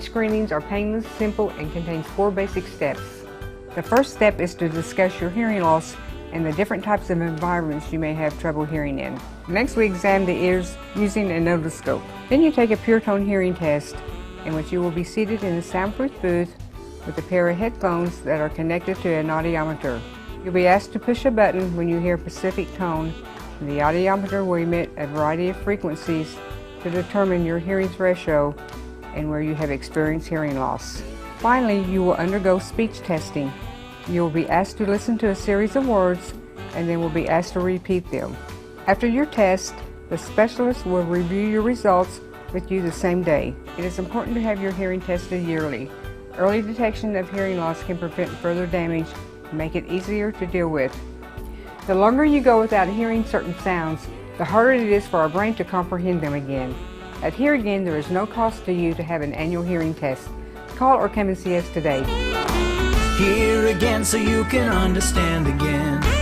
screenings are painless, simple, and contains 4 basic steps. The first step is to discuss your hearing loss and the different types of environments you may have trouble hearing in. Next, we examine the ears using an otoscope. Then you take a pure tone hearing test in which you will be seated in a soundproof booth with a pair of headphones that are connected to an audiometer. You'll be asked to push a button when you hear a specific tone, and the audiometer will emit a variety of frequencies to determine your hearing threshold and where you have experienced hearing loss. Finally, you will undergo speech testing. You will be asked to listen to a series of words and then will be asked to repeat them. After your test, the specialist will review your results with you the same day. It is important to have your hearing tested yearly. Early detection of hearing loss can prevent further damage and make it easier to deal with. The longer you go without hearing certain sounds, the harder it is for our brain to comprehend them again. At Here Again, there is no cost to you to have an annual hearing test. Call or come and see us today. Here again so you can understand again.